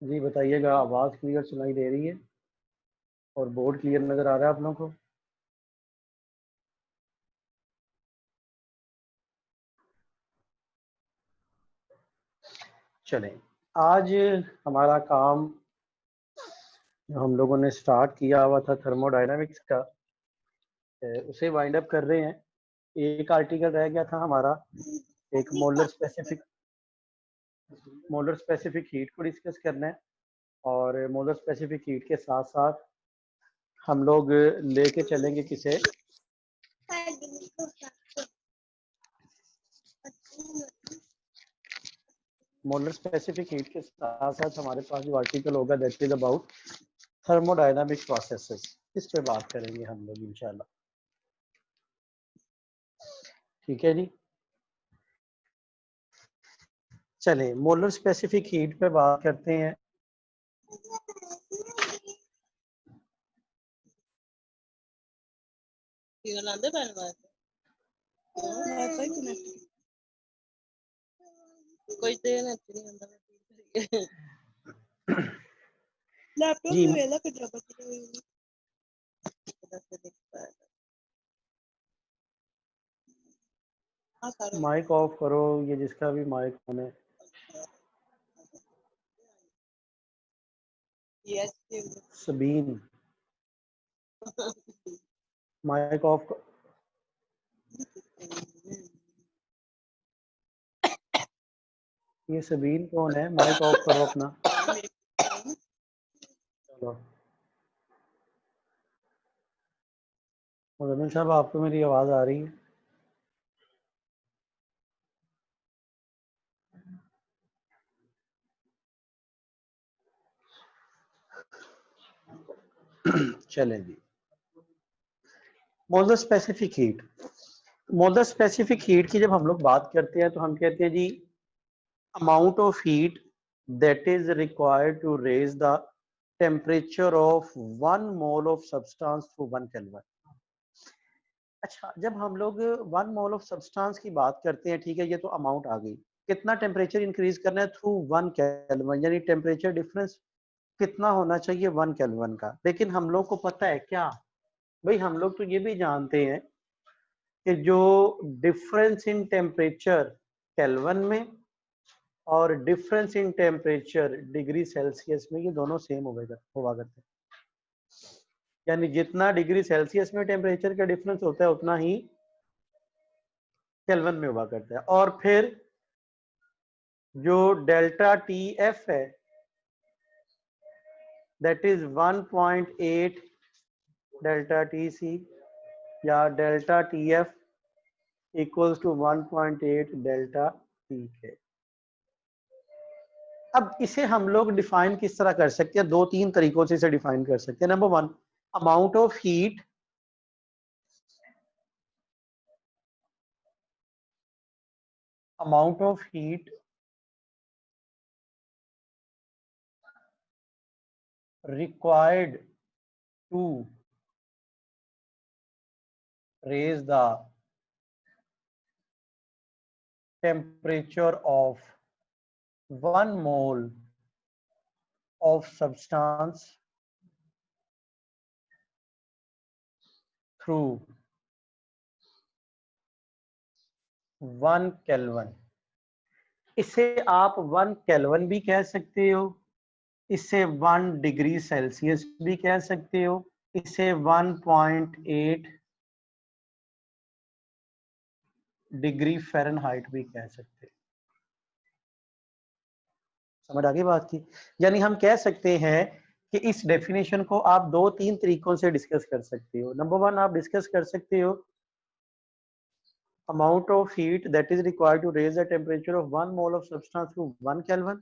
जी बताइएगा, आवाज़ क्लियर सुनाई दे रही है और बोर्ड क्लियर नज़र आ रहा है आप लोगों को? चलें, आज हमारा काम जो हम लोगों ने स्टार्ट किया हुआ था थर्मोडायनामिक्स का, उसे वाइंड अप कर रहे हैं। एक आर्टिकल रह गया था हमारा, एक मोलर स्पेसिफिक हीट को डिस्कस करना है। और मोलर स्पेसिफिक हीट के साथ साथ हम लोग लेके चलेंगे किसे, मोलर स्पेसिफिक हीट के साथ साथ हमारे पास जो आर्टिकल होगा that is about thermodynamic processes, इस पे बात करेंगे हम लोग इंशाल्लाह। ठीक है जी, चलें मोलर स्पेसिफिक हीट पे बात करते हैं। कोई तो नहीं लैपटॉप जी में वेला कुछ माइक ऑफ करो, ये जिसका भी माइक ऑन है। Sabeen mic off. ये सबीन कौन है? माइक ऑफ करो अपना। चलो मुज़म्मिल साहब, आपको मेरी आवाज़ आ रही है? चलें जी, molar specific heat. Molar specific heat की जब हम लोग बात करते हैं तो हम कहते हैं जी amount of heat that is required to raise the temperature of 1 mole of substance to 1 Kelvin। अच्छा, जब हम लोग 1 मोल ऑफ सब्सटेंस की बात करते हैं, ठीक है, ये तो अमाउंट आ गई। कितना टेम्परेचर इंक्रीज करना है? थ्रू 1 केल्विन, यानी टेम्परेचर डिफरेंस कितना होना चाहिए? 1 केल्विन का। लेकिन हम लोग को पता है क्या भाई, हम लोग तो ये भी जानते हैं कि जो डिफरेंस इन टेम्परेचर केल्विन में और difference in temperature degree Celsius में, ये दोनों सेम हुआ करते हैं। यानी जितना डिग्री सेल्सियस में टेम्परेचर का डिफरेंस होता है उतना ही केल्विन में हुआ करता है। और फिर जो डेल्टा टी एफ है that is 1.8 delta T C, या delta T F equals to 1.8 delta T K. अब इसे हम लोग डिफाइन किस तरह कर सकते हैं? दो तीन तरीकों से इसे डिफाइन कर सकते हैं। Number one, amount of heat required to raise the temperature of 1 mole of substance through 1 Kelvin। इसे आप 1 केल्विन भी कह सकते हो, इसे 1 डिग्री सेल्सियस भी कह सकते हो, इसे 1.8 डिग्री फ़ारेनहाइट भी कह सकते हो। समझ आ गई बात की? यानी हम कह सकते हैं कि इस डेफिनेशन को आप दो तीन तरीकों से डिस्कस कर सकते हो। नंबर वन, आप डिस्कस कर सकते हो amount of heat that is required to raise the temperature of 1 mole of substance to 1 Kelvin,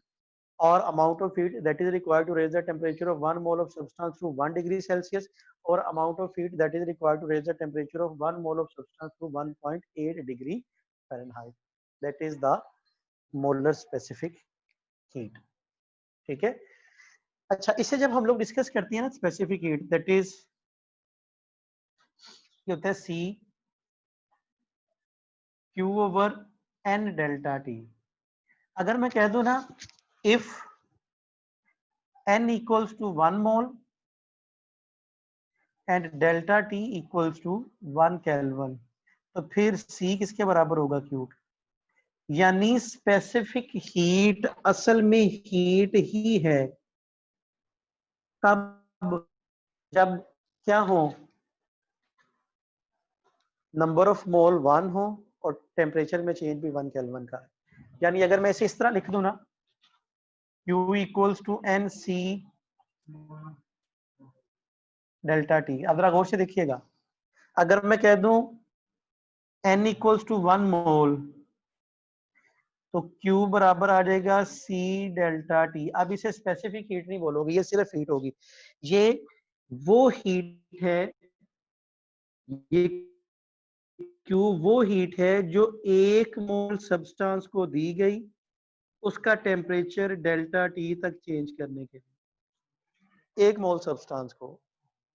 or amount of heat that is required to raise the temperature of 1 mole of substance to 1 degree Celsius, or amount of heat that is required to raise the temperature of 1 mole of substance to 1.8 degree Fahrenheit। That is the molar specific heat। ठीक है। अच्छा, इसे जब हम लोग discuss करते हैं ना, स्पेसिफिक हीट दैट इज ये होता है C Q over n delta T. अगर मैं कह दूं ना, इफ n equals to 1 mole and delta T equals to 1 kelvin, तो फिर C किसके बराबर होगा क्यूट, यानी स्पेसिफिक हीट असल में हीट ही है कब, जब क्या हो, नंबर ऑफ मोल 1 हो और टेम्परेचर में चेंज भी 1 केल्विन का है। यानी अगर मैं इसे इस तरह लिख दूं ना, Q equals to n C delta T, अब जरा गौर से देखिएगा, अगर मैं कह दूं n इक्वल्स टू 1 मोल तो Q बराबर आ जाएगा C डेल्टा T। अब इसे स्पेसिफिक हीट नहीं बोलोगे, ये सिर्फ हीट होगी, ये वो हीट है, ये Q वो हीट है जो 1 मोल सब्सटेंस को दी गई, उसका टेम्परेचर डेल्टा T तक चेंज करने के लिए, 1 मोल सब्सटेंस को।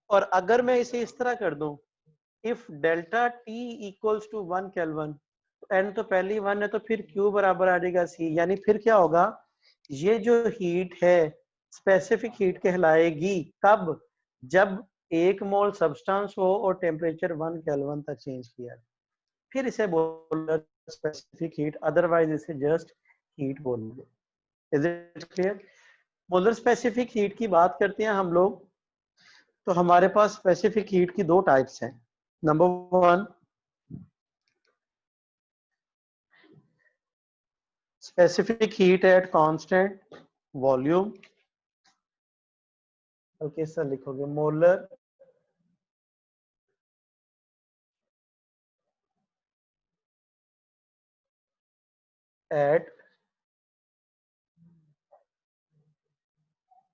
और अगर मैं इसे इस तरह कर दूं, if delta T equals to 1 kelvin, n तो पहली 1 है, तो फिर Q बराबर आ जाएगा C, यानी फिर क्या होगा, ये जो हीट है स्पेसिफिक हीट कहलाएगी कब, जब 1 मोल सब्सटेंस हो और टेम्परेचर 1 केल्विन तक चेंज किया, फिर इसे बोलोगे स्पेसिफिक हीट, अदरवाइज इसे जस्ट हीट बोलोगे। Is it clear? Molar specific heat की बात करते हैं हम लोग, तो हमारे पास स्पेसिफिक हीट की दो टाइप्स हैं। Number 1 specific heat at constant volume, okay sir लिखोगे molar at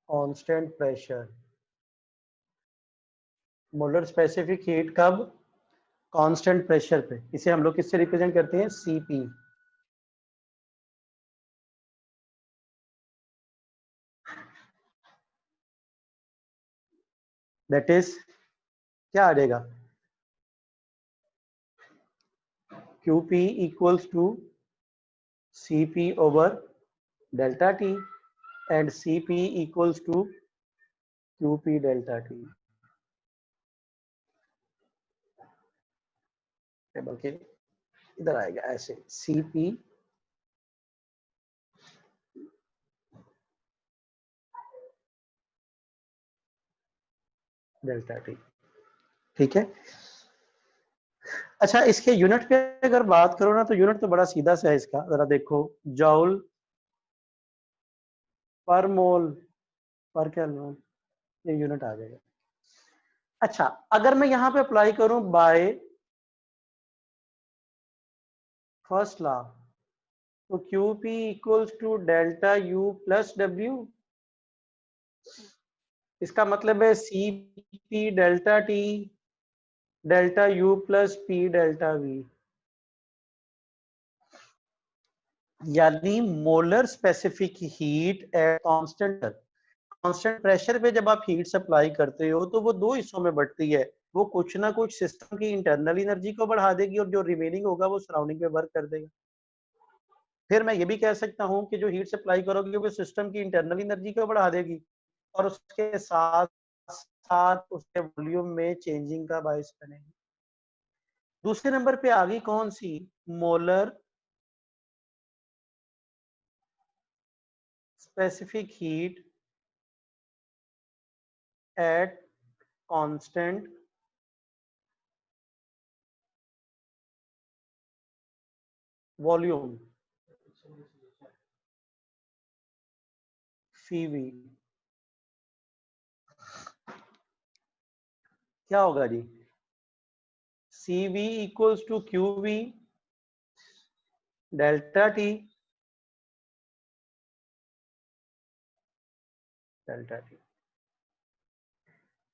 constant pressure, molar specific heat कब, कांस्टेंट प्रेशर पे, इसे हम लोग किससे रिप्रेजेंट करते हैं, Cp, दैट इज क्या आ जाएगा, Qp equals to Cp over delta T and Cp equals to Qp delta T, बल्कि इधर आएगा ऐसे Cp डेल्टा T, ठीक है। अच्छा, इसके यूनिट पे अगर बात करो ना, तो यूनिट तो बड़ा सीधा सा है इसका, जरा देखो, जॉउल पर मोल पर केल्विन, ये यूनिट आ जाएगा। अच्छा, अगर मैं यहां पे अप्लाई करूं बाय फर्स्ट लॉ, तो QP equals to delta U plus W, इसका मतलब है CP delta T delta U plus P delta V, यानी molar specific heat at constant pressure पे जब आप हीट सप्लाई करते हो तो वो दो हिस्सों में बढ़ती है, वो कुछ ना कुछ सिस्टम की इंटरनल एनर्जी को बढ़ा देगी और जो रिमेनिंग होगा वो सराउंडिंग पे वर्क कर देगा। फिर मैं ये भी कह सकता हूँ कि जो हीट सप्लाई करोगे वो सिस्टम की इंटरनल एनर्जी को बढ़ा देगी और उसके साथ साथ उसके वॉल्यूम में चेंजिंग का बायस बनेगी। दूसरे नंबर पे आ गई कौन सी, molar specific heat at constant volume, CV, क्या होगा जी, CV equals to QV delta T delta T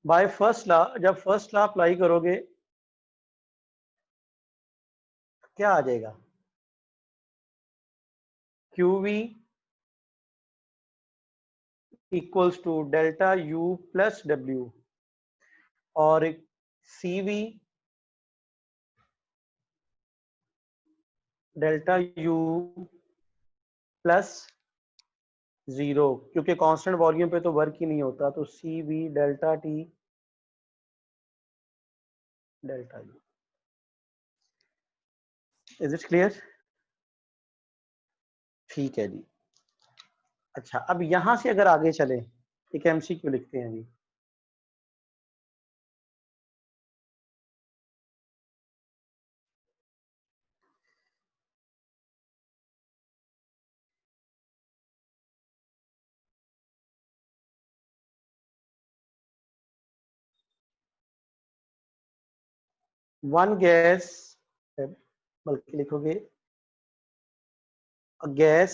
by first law, जब फर्स्ट लॉ अप्लाई करोगे क्या आ जाएगा, QV equals to delta U plus W और CV डेल्टा U प्लस 0, क्योंकि कांस्टेंट वॉल्यूम पे तो वर्क ही नहीं होता, तो C V delta T delta U. Is it clear? ठीक है जी। अच्छा, अब यहां से अगर आगे चले, एक एमसीक्यू लिखते हैं जी। वन गैस, बल्कि लिखोगे a gas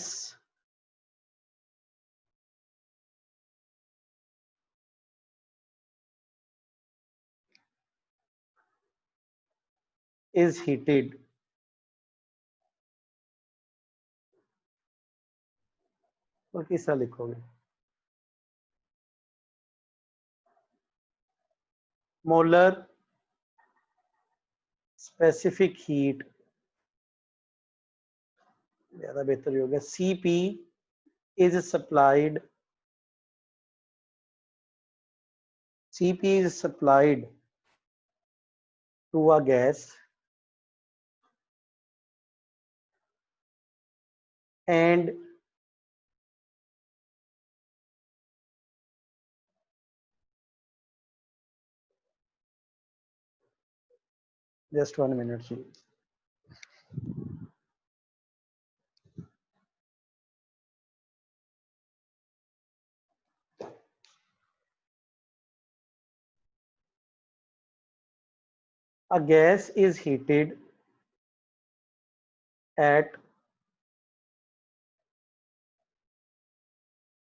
is heated और किस तरह लिखोगे? मोलर स्पेसिफिक हीट, ज्यादा बेहतर होगा, Cp is supplied to a gas and just 1 minute जी। A gas is heated at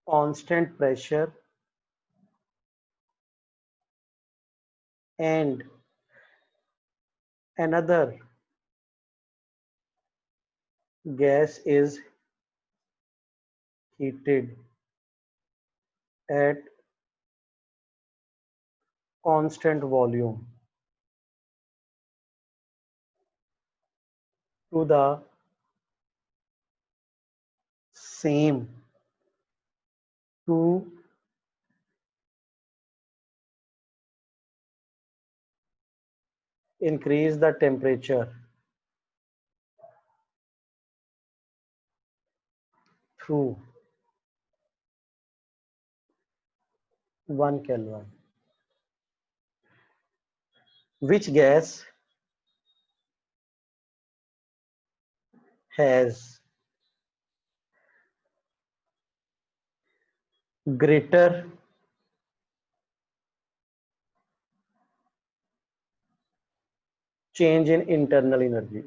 constant pressure and another gas is heated at constant volume to the same to increase the temperature through 1 Kelvin. Which gas has greater change in internal energy?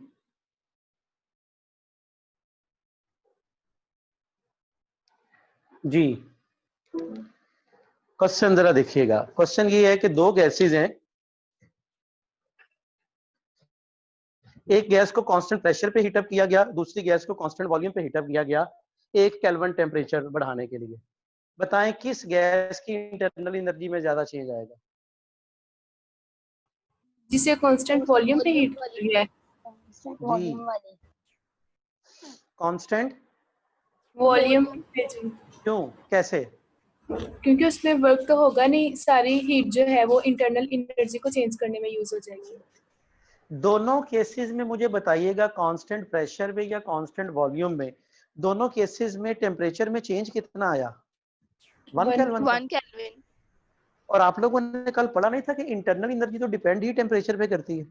जी, question जरा देखिएगा। Question ये है कि दो gases हैं, एक gas को कांस्टेंट प्रेशर पे हीटअप किया गया, दूसरी गैस को कांस्टेंट वॉल्यूम पे हीटअप किया गया 1 केल्विन टेम्परेचर बढ़ाने के लिए। बताएं किस गैस की इंटरनल एनर्जी में ज्यादा चेंज आएगा? जिसे कांस्टेंट वॉल्यूम पे हीट कर रही है। जी, कांस्टेंट वॉल्यूम पे क्यों, कैसे? क्योंकि उसमें वर्क तो होगा नहीं, सारी हीट जो है वो इंटरनल एनर्जी को चेंज करने में यूज हो जाएगी। दोनों केसेस में मुझे बताइएगा, कांस्टेंट प्रेशर में या कांस्टेंट वॉल्यूम में, दोनों केसेस में टेम्परेचर में चेंज कितना आया? 1 केल्विन। 1 केल्विन। और आप लोगों ने कल पढ़ा नहीं था कि इंटरनल एनर्जी तो डिपेंड ही टेम्परेचर पे करती है?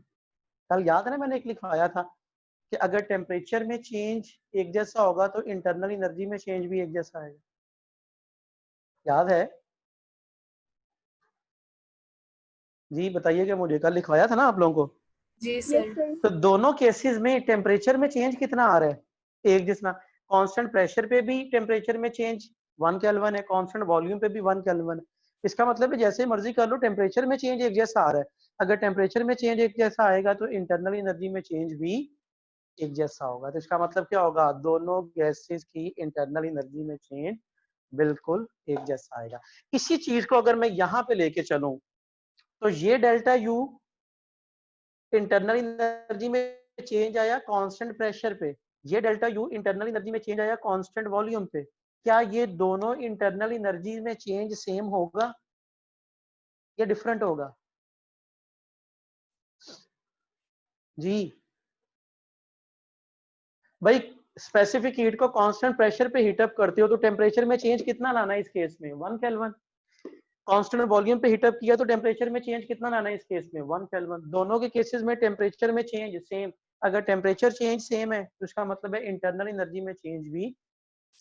कल याद है ना, मैंने एक लिखवाया था कि अगर टेम्परेचर में चेंज एक जैसा होगा तो इंटरनल एनर्जी में चेंज भी एक जैसा आएगा। याद है जी? बताइएगा मुझे, कल लिखवाया था ना आप लोगों को? जी सर। तो दोनों केसेस में टेम्परेचर में चेंज कितना आ रहा है? एक जैसा। कांस्टेंट प्रेशर पे भी टेम्परेचर में चेंज 1 केल्विन है, कांस्टेंट वॉल्यूम पे भी 1 केल्विन है। इसका मतलब है जैसे मर्जी कर लो, टेम्परेचर में चेंज एक जैसा आ रहा है। अगर टेम्परेचर में चेंज एक जैसा आएगा तो इंटरनल एनर्जी में चेंज भी एक जैसा होगा। तो इसका मतलब क्या होगा? दोनों गैसेस की इंटरनल एनर्जी में चेंज बिल्कुल एक जैसा आएगा। इसी चीज को अगर मैं यहाँ पे लेके चलूं तो ये डेल्टा यू इंटरनल एनर्जी में चेंज आया कांस्टेंट प्रेशर पे, ये डेल्टा यू इंटरनल एनर्जी में चेंज आया कांस्टेंट वॉल्यूम पे। क्या ये दोनों इंटरनल एनर्जी में चेंज सेम होगा या डिफरेंट होगा? जी भाई, स्पेसिफिक हीट को कांस्टेंट प्रेशर पे हीट अप करते हो तो टेम्परेचर में चेंज कितना लाना है इस केस में? 1 केल्विन। कांस्टेंट वॉल्यूम पे हीट अप किया तो टेम्परेचर में चेंज कितना लाना है इस केस में? 1 केल्विन। दोनों के केसेस में टेम्परेचर में चेंज सेम। अगर टेम्परेचर चेंज सेम है तो इसका मतलब है इंटरनल एनर्जी में चेंज भी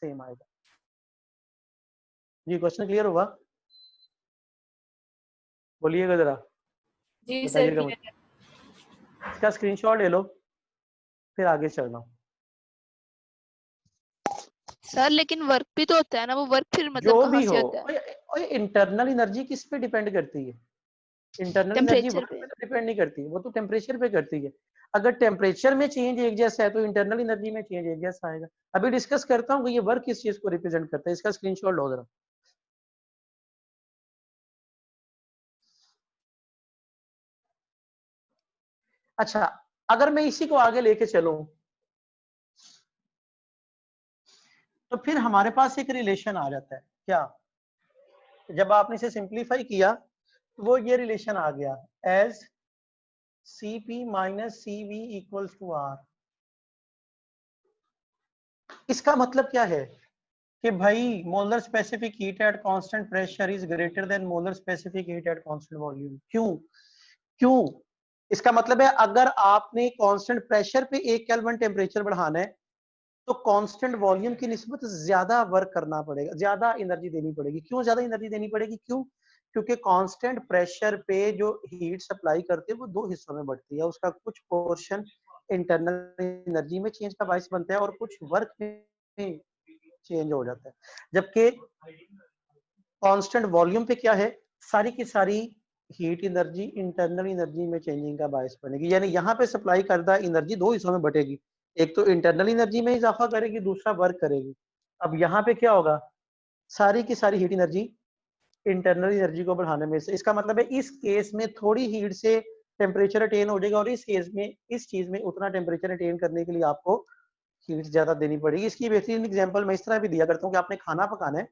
सेम आएगा। जी क्वेश्चन क्लियर होगा? बोलिएगा जरा, जी सर बताइएगा मुझे। क्लियर। इसका स्क्रीनशॉट ले लो, फिर आगे चलना। सर लेकिन वर्क भी तो होता है ना, वो वर्क फिर मतलब जो कहाँ भी से हो, होता है? ओए इंटरनल एनर्जी किस पे डिपेंड करती है? इंटरनल एनर्जी टेम्परेचर वर्क पे। पे तो डिपेंड नहीं करती, वो तो टेम्परेचर पे करती है। अगर टेम्परेचर में चेंज एक जैसा है तो इंटरनल एनर्जी में चेंज एक जैसा आएगा। अभी डिस्कस करता हूँ कि ये वर्क किस चीज को रिप्रेजेंट करता है। इसका स्क्रीनशॉट लो जरा। अच्छा, अगर मैं इसी को आगे लेके चलूं तो फिर हमारे पास एक रिलेशन आ जाता है। क्या? जब आपने इसे सिंप्लीफाई किया तो वो ये रिलेशन आ गया, as Cp minus Cv equals to R। इसका मतलब क्या है कि भाई molar specific heat at constant pressure is greater than molar specific heat at constant volume. क्यों? क्यों? इसका मतलब है अगर आपने कांस्टेंट प्रेशर पे 1 केल्विन टेम्परेचर बढ़ाना है तो कांस्टेंट वॉल्यूम की निस्बत ज्यादा वर्क करना पड़ेगा, ज्यादा एनर्जी देनी पड़ेगी। क्यों ज्यादा एनर्जी देनी पड़ेगी? क्यों? क्योंकि कांस्टेंट प्रेशर पे जो हीट सप्लाई करते हैं वो दो हिस्सों में बढ़ती है। उसका कुछ पोर्शन इंटरनल एनर्जी में चेंज का बायस बनता है और कुछ वर्क में चेंज हो जाता है। जबकि कांस्टेंट वॉल्यूम पे क्या है, सारी की सारी हीट एनर्जी इंटरनल एनर्जी में चेंजिंग का बायस बनेगी। यानी यहाँ पे सप्लाई करदा एनर्जी दो हिस्सों में बटेगी, एक तो इंटरनल एनर्जी में इजाफा करेगी, दूसरा वर्क करेगी। अब यहाँ पे क्या होगा, सारी की सारी हीट एनर्जी इंटरनल एनर्जी को बढ़ाने में से। इसका मतलब है इस केस में थोड़ी हीट से टेम्परेचर अटेन हो जाएगा और इस केस में इस चीज में उतना टेम्परेचर अटेन करने के लिए आपको हीट ज्यादा देनी पड़ेगी। इसकी बेहतरीन एग्जांपल मैं इस तरह भी दिया करता हूँ कि आपने खाना पकाना है,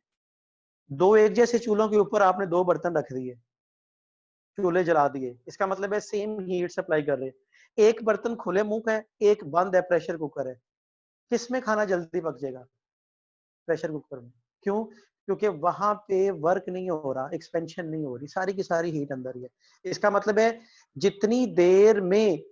दो एक जैसे चूल्हों के ऊपर आपने दो बर्तन रख दिए, चूल्हे जला दिए, इसका मतलब है सेम हीट सप्लाई कर रहे हैं। एक बर्तन खुले मुंह का है, एक बंद है, प्रेशर कुकर है। किसमें खाना जल्दी पक जाएगा? प्रेशर कुकर में। क्यों? क्योंकि वहां पे वर्क नहीं हो रहा, एक्सपेंशन नहीं हो रही, सारी की सारी हीट अंदर ही है। इसका मतलब है जितनी देर में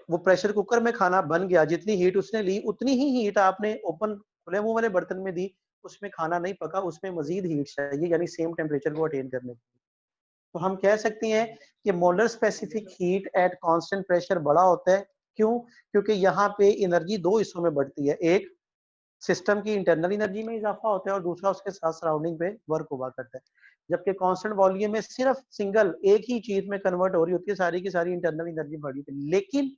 वो प्रेशर कुकर में खाना बन गया, जितनी हीट उसने ली उतनी ही हीट आपने ओपन खुले मुंह वाले बर्तन में दी, उसमें खाना नहीं पका, उसमें मजीद हीट चाहिए, यानी सेम टेम्परेचर को अटेन करने के लिए। तो हम कह सकते हैं कि molar specific heat at constant pressure बड़ा होता है। क्यों? क्योंकि यहाँ पे एनर्जी दो हिस्सों में बढ़ती है, एक सिस्टम की इंटरनल एनर्जी में इजाफा होता है और दूसरा उसके साथ सराउंडिंग पे वर्क हुआ करता है। जबकि कांस्टेंट वॉल्यूम में सिर्फ सिंगल एक ही चीज में कन्वर्ट हो रही होती है, सारी की सारी इंटरनल एनर्जी बढ़ी होती है, लेकिन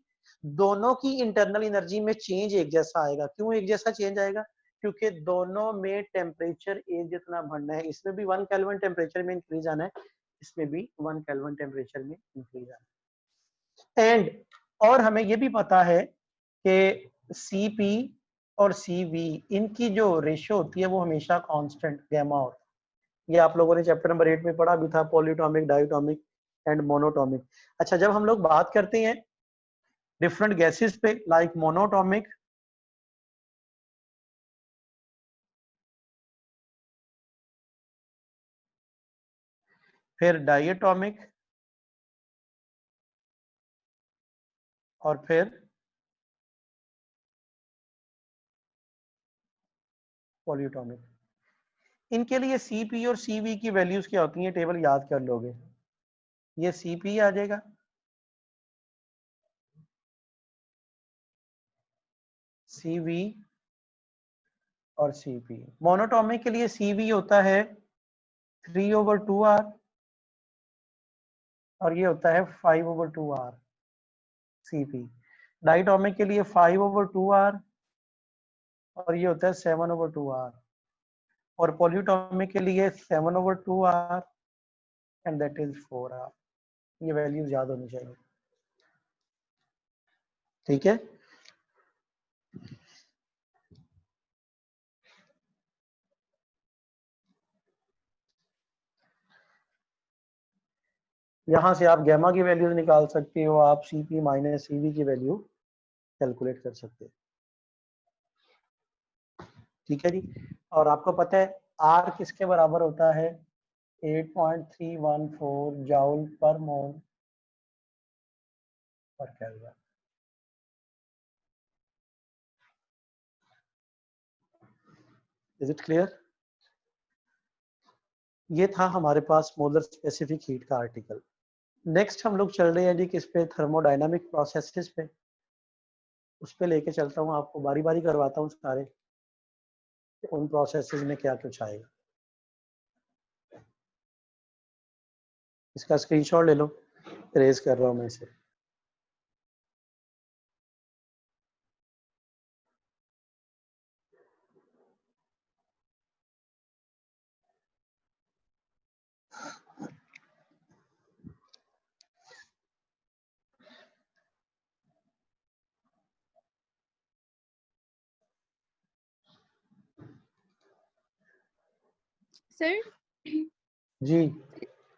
दोनों की इंटरनल एनर्जी में चेंज एक जैसा आएगा। क्यों एक जैसा चेंज आएगा? क्योंकि दोनों में टेम्परेचर एक जितना बढ़ना है। इसमें भी 1 केल्विन टेम्परेचर में इंक्रीज आना है, इसमें भी 1 केल्विन टेम्परेचर में इंक्रीज आना है। एंड और हमें ये भी पता है कि Cp और Cv इनकी जो रेशियो होती है वो हमेशा कांस्टेंट गैमा होती है। ये आप लोगों ने चैप्टर नंबर 8 में पढ़ा भी था, पॉलीटॉमिक, डायटोमिक एंड मोनोटॉमिक। अच्छा, जब हम लोग बात करते हैं डिफरेंट गैसेस पे, लाइक मोनोटॉमिक, फिर डायटोमिक और फिर पॉलीटॉमिक, इनके लिए Cp और Cv की वैल्यूज क्या होती हैं? टेबल याद कर लोगे। ये Cp आ जाएगा, Cv और Cp। मोनोटॉमिक के लिए Cv होता है 3/2R और ये होता है 5/2R Cp। डायटोमिक के लिए 5/2R और ये होता है 7/2R। और पॉलीटॉमिक के लिए 7/2R and that is 4R। ये वैल्यूज याद होनी चाहिए, ठीक है। यहाँ से आप गैमा की वैल्यूज निकाल सकते हो, आप Cp माइनस Cv की वैल्यू कैलकुलेट कर सकते हो। ठीक है जी। और आपको पता है R किसके बराबर होता है? 8.314 जूल पर मोल पर केल्विन। Is it clear? ये था हमारे पास मोलर स्पेसिफिक हीट का आर्टिकल। नेक्स्ट हम लोग चल रहे हैं जी किस पे? थर्मोडायनामिक प्रोसेसेस पे। उस पे लेके चलता हूँ, आपको बारी बारी करवाता हूँ सारे, उन प्रोसेसेस में क्या कुछ आएगा। इसका स्क्रीनशॉट ले लो, रेज कर रहा हूँ मैं इसे। सर जी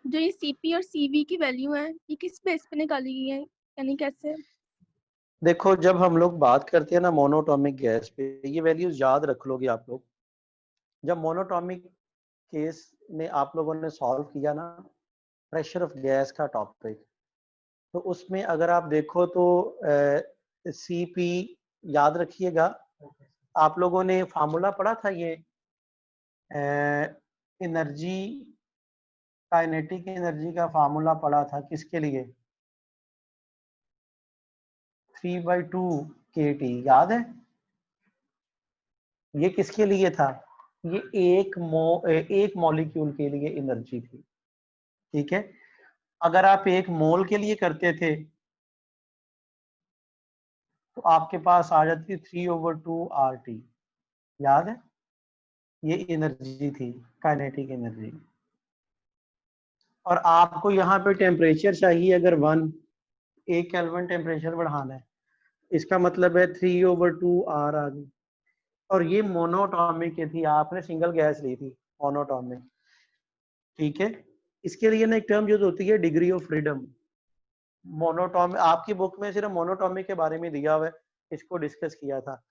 जो ये सीपी और सीवी की वैल्यू है ये किस बेस पे निकाली गई है, यानी कैसे? देखो, जब हम लोग बात करते हैं ना मोनोटॉमिक गैस पे, ये वैल्यूज याद रख लोगे आप लोग। जब मोनोटॉमिक केस में आप लोगों ने सॉल्व किया ना प्रेशर ऑफ गैस का टॉपिक, तो उसमें अगर आप देखो तो Cp याद रखिएगा। आप लोगों ने फार्मूला पढ़ा था ये एनर्जी, काइनेटिक एनर्जी का फार्मूला पढ़ा था किसके लिए? 3/2 kT, याद है? ये किसके लिए था? ये एक मॉलिक्यूल के लिए एनर्जी थी। ठीक है, अगर आप एक मोल के लिए करते थे तो आपके पास आ जाती 3/2 RT, याद है? ये एनर्जी थी, काइनेटिक एनर्जी। और आपको यहाँ पे टेम्परेचर चाहिए, अगर 1 केल्विन टेम्परेचर बढ़ाना है, इसका मतलब है 3/2 R आ गई। और ये मोनोटॉमिक थी, आपने सिंगल गैस ली थी मोनोटॉमिक। ठीक है, इसके लिए ना एक टर्म यूज होती है डिग्री ऑफ फ्रीडम। मोनोटॉमिक आपकी बुक में सिर्फ मोनोटॉमिक के बारे में दिया हुआ है, इसको डिस्कस किया था।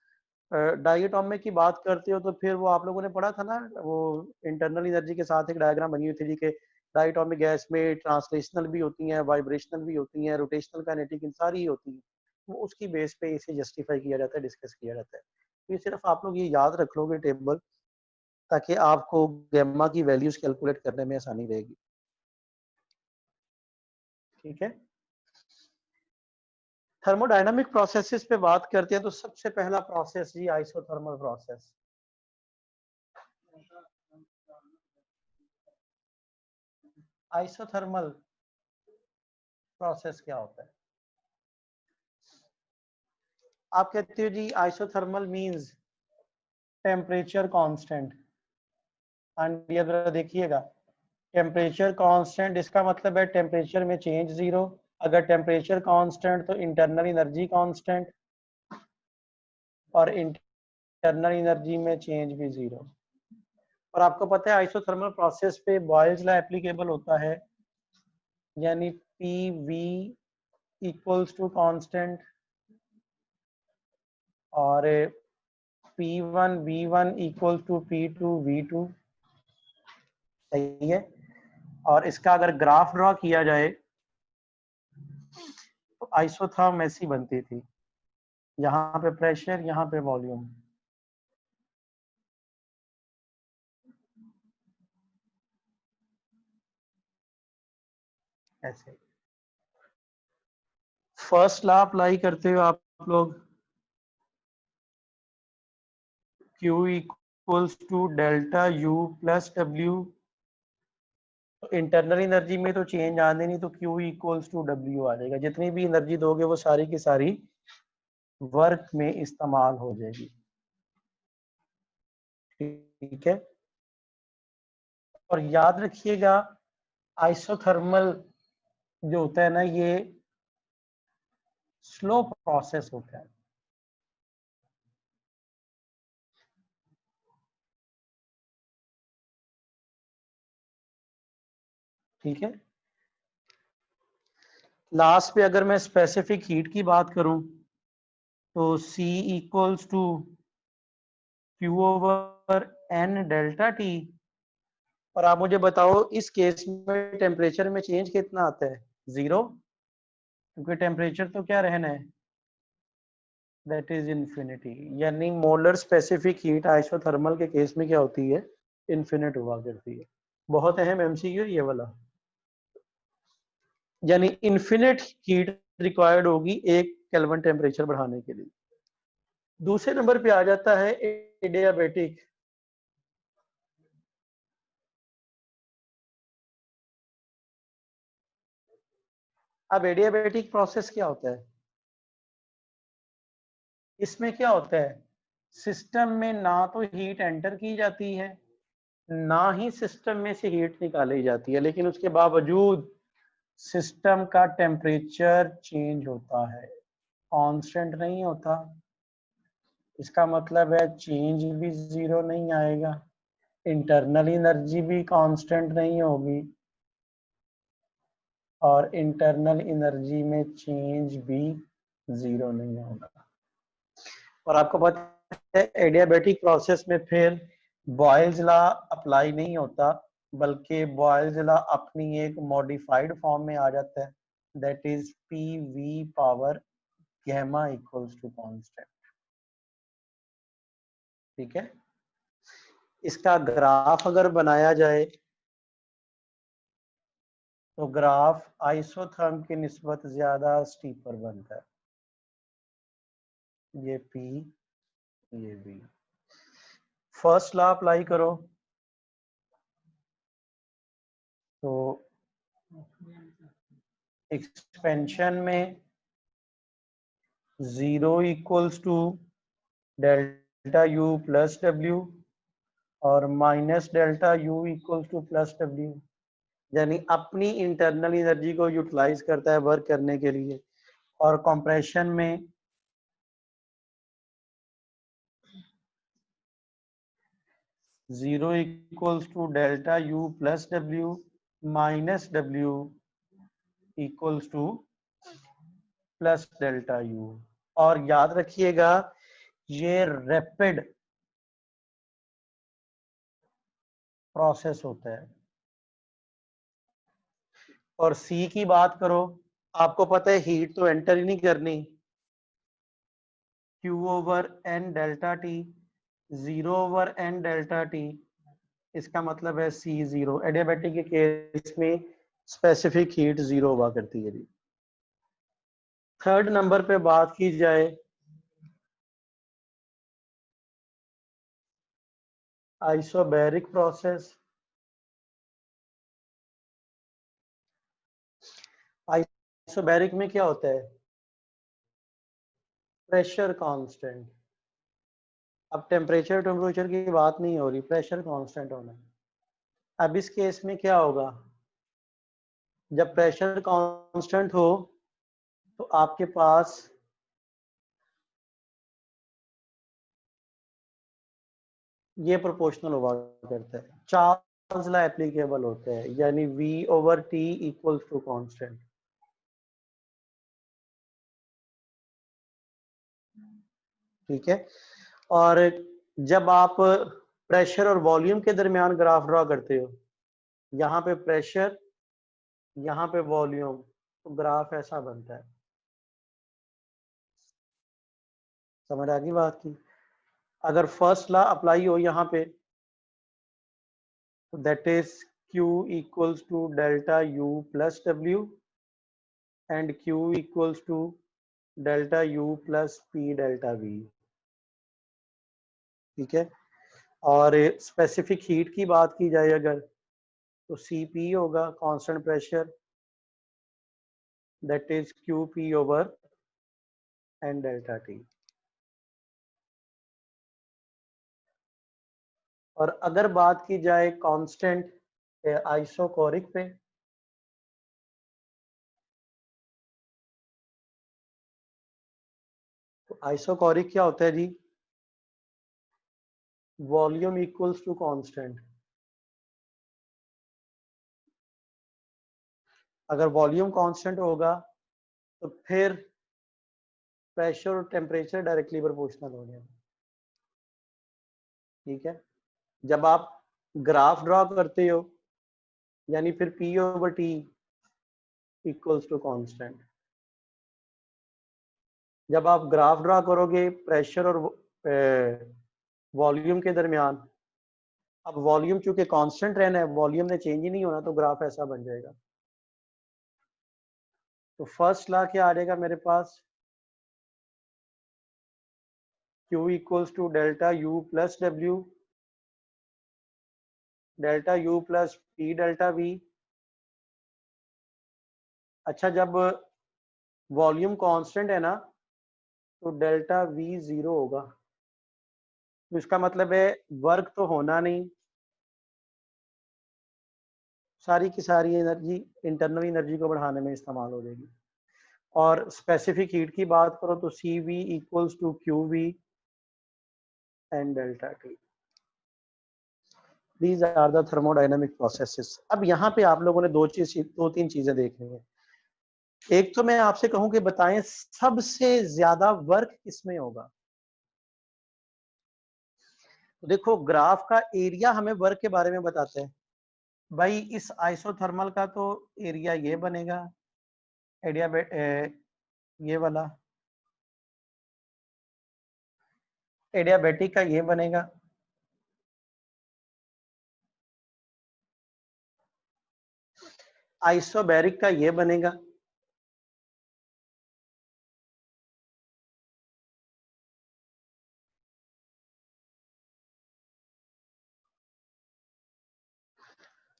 डायटोमिक की बात करते हो तो फिर वो आप लोगों ने पढ़ा था ना, वो इंटरनल एनर्जी के साथ एक डायग्राम बनी हुई थी जी के डायटोमिक गैस में ट्रांसलेशनल भी होती हैं, वाइब्रेशनल भी होती हैं, रोटेशनल काइनेटिक, इन सारी होती हैं। वो उसकी बेस पे इसे जस्टिफाई किया जाता है, डिस्कस किया जाता है। ये सिर्फ आप लोग ये याद रख लोगे टेबल, ताकि आपको गैमा की वैल्यूज कैलकुलेट करने में आसानी रहेगी। ठीक है, थर्मोडायनामिक प्रोसेसेस पे बात करते हैं तो सबसे पहला प्रोसेस जी आइसोथर्मल प्रोसेस। आइसोथर्मल प्रोसेस क्या होता है? आप कहते हो जी आइसोथर्मल मींस टेम्परेचर कांस्टेंट। ये जरा देखिएगा, टेम्परेचर कांस्टेंट इसका मतलब है टेम्परेचर में चेंज जीरो। अगर टेम्परेचर कांस्टेंट तो इंटरनल एनर्जी कांस्टेंट, और इंटरनल एनर्जी में चेंज भी जीरो। और आपको पता है आइसोथर्मल प्रोसेस पे बॉयल्स लॉ एप्लीकेबल होता है, यानी PV इक्वल्स टू कांस्टेंट और P1 V1 equals to P2 V2। सही है। और इसका अगर ग्राफ ड्रॉ किया जाए तो आइसोथर्म ऐसी बनती थी, यहाँ पे प्रेशर, यहाँ पे वॉल्यूम, ऐसे। फर्स्ट लॉ अप्लाई करते हो आप लोग, Q equals to delta U plus W। तो इंटरनल एनर्जी में तो चेंज आने नहीं, तो Q इक्वल्स टू W आ जाएगा। जितनी भी एनर्जी दोगे वो सारी की सारी वर्क में इस्तेमाल हो जाएगी। ठीक है, और याद रखिएगा आइसोथर्मल जो होता है ना, ये स्लो प्रोसेस होता है। ठीक है, लास्ट पे अगर मैं स्पेसिफिक हीट की बात करूं तो C equals to Q over N delta T। और आप मुझे बताओ इस केस में टेम्परेचर में चेंज कितना आता है? 0, क्योंकि टेम्परेचर तो क्या रहना है, दैट इज इन्फिनिटी। यानी मोलर स्पेसिफिक हीट आइसोथर्मल के केस में क्या होती है? इन्फिनिट हुआ करती है। बहुत अहम एमसीक्यू ये वाला। यानी इन्फिनिट हीट रिक्वायर्ड होगी 1 केल्विन टेम्परेचर बढ़ाने के लिए। दूसरे नंबर पे आ जाता है एडियाबेटिक। अब एडियाबेटिक प्रोसेस क्या होता है? इसमें क्या होता है, सिस्टम में ना तो हीट एंटर की जाती है ना ही सिस्टम में से हीट निकाली जाती है, लेकिन उसके बावजूद सिस्टम का टेम्परेचर चेंज होता है, कांस्टेंट नहीं होता। इसका मतलब है चेंज भी 0 नहीं आएगा, इंटरनल एनर्जी भी कांस्टेंट नहीं होगी, और इंटरनल एनर्जी में चेंज भी 0 नहीं होगा। और आपको पता है एडियाबेटिक प्रोसेस में फिर बॉयल्स लॉ अप्लाई नहीं होता, बल्कि बॉयल्स लॉ अपनी एक मॉडिफाइड फॉर्म में आ जाता है, that is PV power gamma equals to constant. ठीक है, इसका ग्राफ अगर बनाया जाए तो ग्राफ आइसोथर्म की निस्बत ज्यादा स्टीपर बनता है। ये P, ये V। फर्स्ट लॉ अप्लाई करो तो एक्सपेंशन में 0 equals to delta U plus W और minus delta U equals to plus W। यानी अपनी इंटरनल एनर्जी को यूटिलाइज करता है वर्क करने के लिए। और कंप्रेशन में zero equals to delta U plus W minus W equals to plus delta U। और याद रखिएगा ये रैपिड प्रोसेस होता है। और C की बात करो, आपको पता है हीट तो एंटर ही नहीं करनी, Q over N delta T, 0 over N delta T। इसका मतलब है C0। एडियाबेटिक के केस में स्पेसिफिक हीट 0 हुआ करती है। थर्ड नंबर पे बात की जाए आइसोबैरिक प्रोसेस। आइसोबैरिक में क्या होता है, प्रेशर कांस्टेंट। अब टेम्परेचर की बात नहीं हो रही, प्रेशर कांस्टेंट होना है। अब इस केस में क्या होगा, जब प्रेशर कांस्टेंट हो तो आपके पास ये प्रोपोर्शनल हुआ करता है, चार्ल्स लॉ एप्लीकेबल होता है, यानी V over T equals to constant. ठीक है, और जब आप प्रेशर और वॉल्यूम के दरमियान ग्राफ ड्रॉ करते हो, यहाँ पे प्रेशर यहाँ पे वॉल्यूम, तो ग्राफ ऐसा बनता है। समझ आ गई बात की? अगर फर्स्ट लॉ अप्लाई हो यहाँ पे, that is Q equals to delta U plus W and Q equals to delta U plus P delta V। ठीक है, और स्पेसिफिक हीट की बात की जाए अगर, तो CP होगा constant pressure, that is QP over N delta T। और अगर बात की जाए कांस्टेंट आइसोकोरिक पे, तो आइसोकोरिक क्या होता है जी, वॉल्यूम इक्वल्स टू कांस्टेंट। अगर वॉल्यूम कांस्टेंट होगा तो फिर प्रेशर और टेम्परेचर डायरेक्टली प्रोपोर्शनल हो गया। ठीक है, जब आप ग्राफ ड्रॉ करते हो यानी फिर P/T इक्वल्स टू कांस्टेंट। जब आप ग्राफ ड्रॉ करोगे प्रेशर और वॉल्यूम के दरमियान, अब वॉल्यूम चूंकि कांस्टेंट रहना है, वॉल्यूम ने चेंज ही नहीं होना, तो ग्राफ ऐसा बन जाएगा। तो फर्स्ट लॉ क्या आ जाएगा मेरे पास, Q equals to delta U plus W, delta U plus P delta V। अच्छा, जब वॉल्यूम कांस्टेंट है ना तो डेल्टा V 0 होगा, तो इसका मतलब है वर्क तो होना नहीं, सारी की सारी एनर्जी इंटरनल एनर्जी को बढ़ाने में इस्तेमाल हो जाएगी। और स्पेसिफिक हीट की बात करो तो CV equals to QV and delta T। These are the thermodynamic processes. अब यहाँ पे आप लोगों ने दो तीन चीजें देखनी है। एक तो मैं आपसे कहूं कि बताएं सबसे ज्यादा वर्क किसमें होगा। तो देखो ग्राफ का एरिया हमें वर्क के बारे में बताते हैं। भाई इस आइसोथर्मल का तो एरिया ये बनेगा, एरिया ये वाला, एडियाबैटिक का ये बनेगा, आइसोबैरिक का ये बनेगा,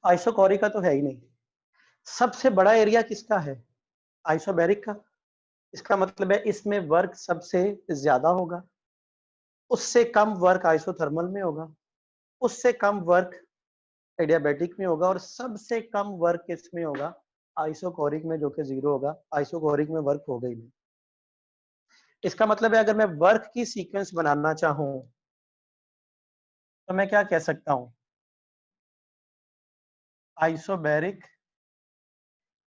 आइसोकोरिक का तो है ही नहीं। सबसे बड़ा एरिया किसका है, आइसोबैरिक का। इसका मतलब है इसमें वर्क सबसे ज्यादा होगा, उससे कम वर्क आइसोथर्मल में होगा, उससे कम वर्क एडियाबैटिक में होगा, और सबसे कम वर्क किसमें होगा, आइसोकोरिक में, जो कि 0 होगा। आइसोकोरिक में वर्क होगा ही नहीं। इसका मतलब है अगर मैं वर्क की सीक्वेंस बनाना चाहूं तो मैं क्या कह सकता हूं, isobaric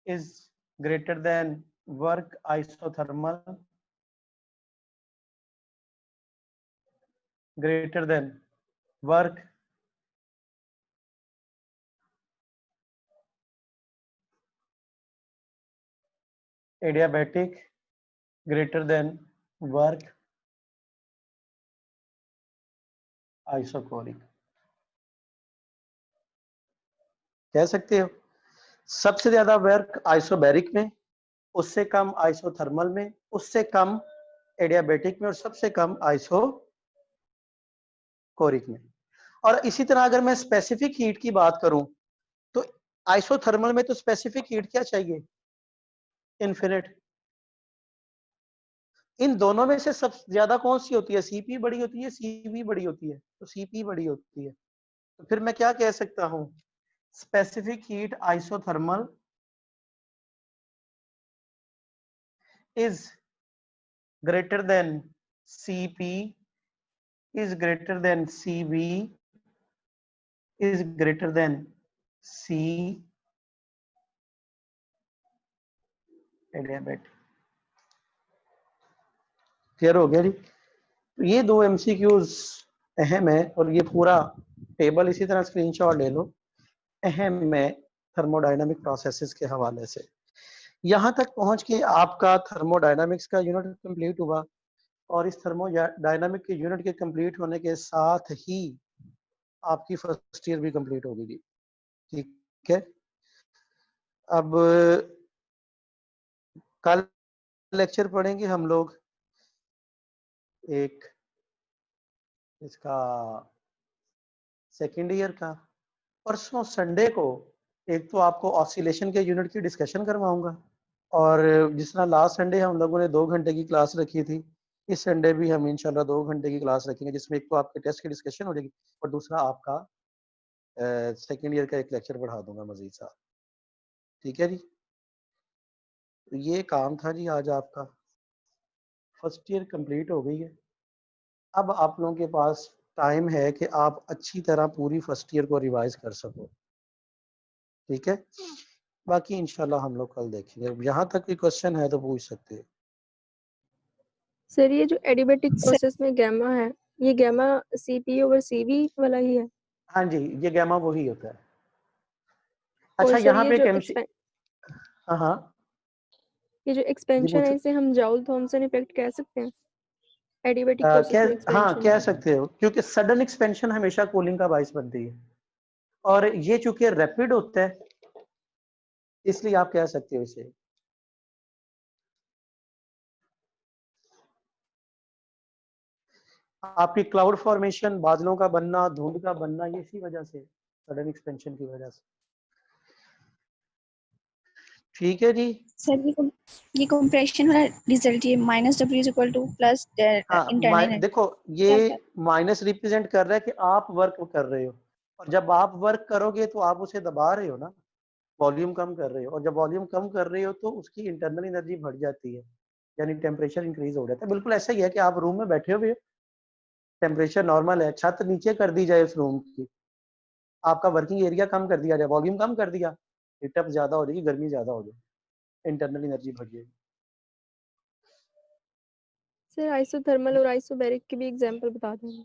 is greater than work isothermal greater than work adiabatic greater than work isocoric। कह सकते हो सबसे ज्यादा वर्क आइसोबैरिक में, उससे कम आइसोथर्मल में, उससे कम एडियाबैटिक में, और सबसे कम आइसोकोरिक में। और इसी तरह अगर मैं स्पेसिफिक हीट की बात करूं तो आइसोथर्मल में तो स्पेसिफिक हीट क्या चाहिए, इन्फिनिट। इन दोनों में से सबसे ज्यादा कौन सी होती है, सीपी बड़ी होती है, सीवी बड़ी होती है, तो सीपी बड़ी होती है। तो फिर मैं क्या कह सकता हूं, specific heat isothermal is greater then CP is greater than CV is greater than C adiabatic. Clear हो गया जी। तो ये दो MCQs अहम है, और ये पूरा टेबल इसी तरह स्क्रीनशॉट ले लो, अहम है थर्मोडायनामिक प्रोसेसेस के हवाले से। यहाँ तक पहुंच के आपका थर्मोडायनामिक्स का यूनिट कंप्लीट हुआ, और इस थर्मोडायनामिक के यूनिट के कंप्लीट होने के साथ ही आपकी फर्स्ट ईयर भी कंप्लीट होगी जी। ठीक है, अब कल लेक्चर पढ़ेंगे हम लोग एक इसका सेकेंड ईयर का। परसों संडे को एक तो आपको ऑसिलेशन के यूनिट की डिस्कशन करवाऊंगा, और जिस तरह लास्ट संडे हम लोगों ने 2 घंटे की क्लास रखी थी, इस संडे भी हम इंशाल्लाह 2 घंटे की क्लास रखेंगे, जिसमें एक तो आपके टेस्ट की डिस्कशन हो जाएगी और दूसरा आपका सेकेंड ईयर का एक लेक्चर बढ़ा दूंगा मजीद साहब। ठीक है जी, तो ये काम था जी आज आपका। फर्स्ट ईयर कंप्लीट हो गई है। अब आप लोगों के पास टाइम है कि आप अच्छी तरह पूरी फर्स्ट ईयर को रिवाइज कर सको। ठीक है, बाकी इंशाल्लाह हम लोग कल देखेंगे। यहाँ तक कोई क्वेश्चन है तो पूछ सकते हैं। सर ये जो एडियाबेटिक प्रोसेस में गैमा है, ये गैमा CP ओवर CV वाला ही है? हाँ जी, ये गैमा वही होता है। और अच्छा, सर यहाँ ये पे जो हाँ हाँ ये जो जी एक्सपेंशन है पूछो। इसे हम जाउल थॉमसन इफेक्ट कह सकते हैं एडियाबेटिक प्रोसेस में हाँ एक्सपेंशन? कह सकते हो, क्योंकि सडन एक्सपेंशन हमेशा कूलिंग का बायस बनती है और ये चूंकि रैपिड होता है इसलिए आप कह सकते हो इसे। आपकी क्लाउड फॉर्मेशन, बादलों का बनना, धुंध का बनना, ये इसी वजह से, सडन एक्सपेंशन की वजह से। ठीक है जी। सर ये कंप्रेशन वाला रिजल्ट, ये -W is equal two plus internal देखो ये माइनस रिप्रेजेंट कर रहा है कि आप वर्क कर रहे हो, और जब आप वर्क करोगे तो आप उसे दबा रहे हो ना, वॉल्यूम कम कर रहे हो, और जब वॉल्यूम कम कर रहे हो तो उसकी इंटरनल एनर्जी बढ़ जाती है, यानी टेम्परेचर इंक्रीज हो जाता है। बिल्कुल ऐसा ही है कि आप रूम में बैठे हुए हो, टेम्परेचर नॉर्मल है, छत नीचे कर दी जाए उस रूम की, आपका वर्किंग एरिया कम कर दिया जाए, वॉल्यूम कम कर दिया, हीटअप ज्यादा हो जाएगी, गर्मी ज्यादा हो जाएगी, इंटरनल एनर्जी बढ़ जाएगी। सर आइसोथर्मल और आइसोबैरिक की भी एग्जांपल बता दें।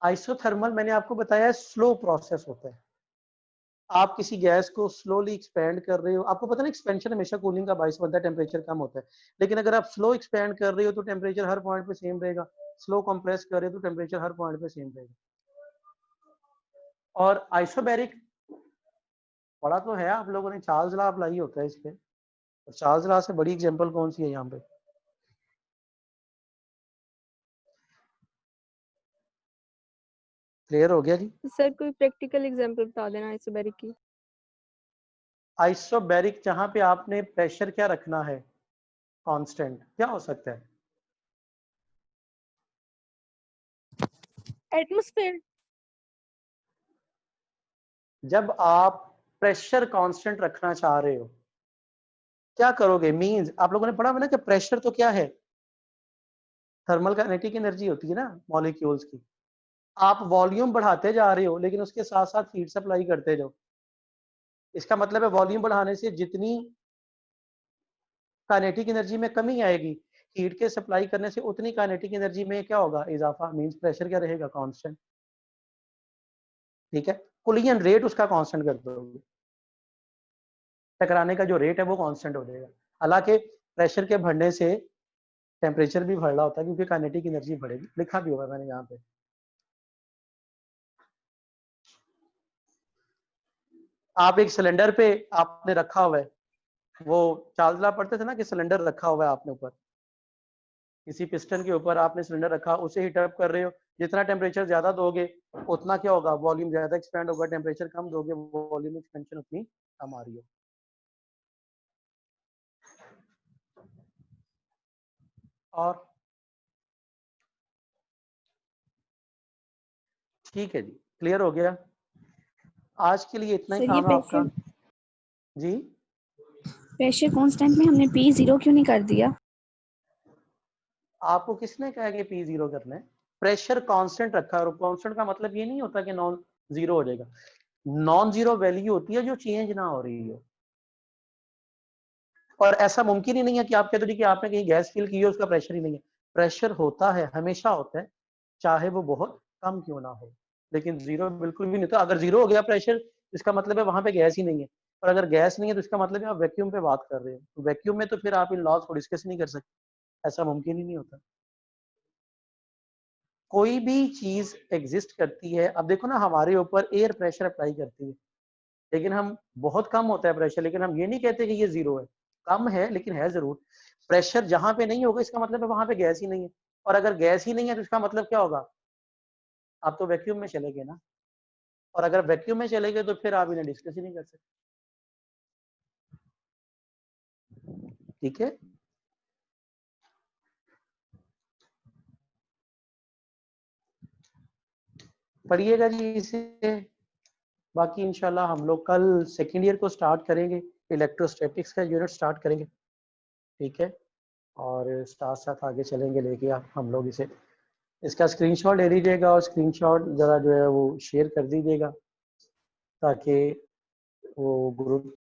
आइसोथर्मल मैंने आपको बताया स्लो प्रोसेस होता है, आप किसी गैस को स्लोली एक्सपेंड कर रहे हो, आपको पता ना एक्सपेंशन हमेशा कूलिंग का बायस बनता है, टेम्परेचर कम होता है, लेकिन अगर आप स्लो एक्सपेंड कर रहे हो तो टेम्परेचर हर पॉइंट पे सेम रहेगा, स्लो कंप्रेस कर रहे हो तो टेम्परेचर हर पॉइंट पे सेम रहेगा। और आइसोबैरिक पढ़ा तो है आप लोगों ने, चार्ल्स लॉ अप्लाई होता है इस पे, और चार्ल्स लॉ से बड़ी एग्जांपल कौन सी है यहाँ पे? क्लियर हो गया जी? सर कोई प्रैक्टिकल एग्जांपल बता देना आइसोबैरिक की। आइसोबैरिक जहाँ पे आपने प्रेशर क्या रखना है कांस्टेंट, क्या हो सकता है? एटमॉस्फेयर। जब आप प्रेशर कांस्टेंट रखना चाह रहे हो क्या करोगे? मींस आप लोगों ने पढ़ा हुआ ना कि प्रेशर तो क्या है, थर्मल काइनेटिक एनर्जी होती है ना मॉलिक्यूल्स की। आप वॉल्यूम बढ़ाते जा रहे हो लेकिन उसके साथ साथ हीट सप्लाई करते जाओ, इसका मतलब है वॉल्यूम बढ़ाने से जितनी काइनेटिक एनर्जी में कमी आएगी, हीट के सप्लाई करने से उतनी काइनेटिक एनर्जी में क्या होगा? इजाफा। मींस प्रेशर क्या रहेगा? कांस्टेंट। ठीक है, कोलिजन रेट उसका कांस्टेंट कर दोगे, टकराने का जो रेट है वो कांस्टेंट हो जाएगा। हालांकि प्रेशर के बढ़ने से टेम्परेचर भी बढ़ रहा होता है क्योंकि काइनेटिक एनर्जी बढ़ेगी, लिखा भी होगा मैंने यहाँ पे। आप एक सिलेंडर पे आपने रखा हुआ है, वो चार्ल्स लॉ पढ़ते थे ना कि सिलेंडर रखा हुआ है आपने ऊपर, किसी पिस्टन के ऊपर आपने सिलेंडर रखा, उसे हीट अप कर रहे हो, जितना टेम्परेचर ज्यादा दोगे उतना क्या होगा? वॉल्यूम ज्यादा एक्सपेंड होगा, टेम्परेचर कम दोगे वॉल्यूम एक्सपेंशन उतनी कम आ रही हो। और ठीक है जी, क्लियर हो गया? आज के लिए इतना ही सर ये काम है आपका जी। प्रेशर कांस्टेंट में हमने P 0 क्यों नहीं कर दिया? आपको किसने कहा कि P 0 करना है? प्रेशर कांस्टेंट रखा है, और कांस्टेंट का मतलब ये नहीं होता कि नॉन जीरो हो जाएगा, नॉन जीरो वैल्यू होती है जो चेंज ना हो रही हो। और ऐसा मुमकिन ही नहीं है कि आप कहते हो कि आपने कहीं गैस फिल की है उसका प्रेशर ही नहीं है, प्रेशर होता है, हमेशा होता है, चाहे वो बहुत कम क्यों ना हो, लेकिन जीरो बिल्कुल भी नहीं होता। अगर जीरो हो गया प्रेशर इसका मतलब है वहां पे गैस ही नहीं है, और अगर गैस नहीं है तो इसका मतलब है आप वैक्यूम पे बात कर रहे हो, तो वैक्यूम में तो फिर आप इन लॉज को डिस्कस नहीं कर सकते, ऐसा मुमकिन ही नहीं होता। कोई भी चीज एग्जिस्ट करती है, अब देखो ना हमारे ऊपर एयर प्रेशर अप्लाई करती है, लेकिन हम बहुत कम होता है प्रेशर, लेकिन हम ये नहीं कहते कि ये जीरो है, कम है लेकिन है जरूर। प्रेशर जहां पे नहीं होगा इसका मतलब है वहां पे गैस ही नहीं है, और अगर गैस ही नहीं है तो इसका मतलब क्या होगा? आप तो वैक्यूम में चले गए ना, और अगर वैक्यूम में चले गए तो फिर आप इन्हें डिस्कस ही नहीं कर सकते। ठीक है, पढ़िएगा जी इसे। बाकी इंशाल्लाह हम लोग कल सेकेंड ईयर को स्टार्ट करेंगे, इलेक्ट्रोस्टैटिक्स का यूनिट स्टार्ट करेंगे। ठीक है, और साथ साथ आगे चलेंगे लेके आप हम लोग इसे, इसका स्क्रीनशॉट ले लीजिएगा और स्क्रीनशॉट ज़रा जो है वो शेयर कर दीजिएगा ताकि वो ग्रुप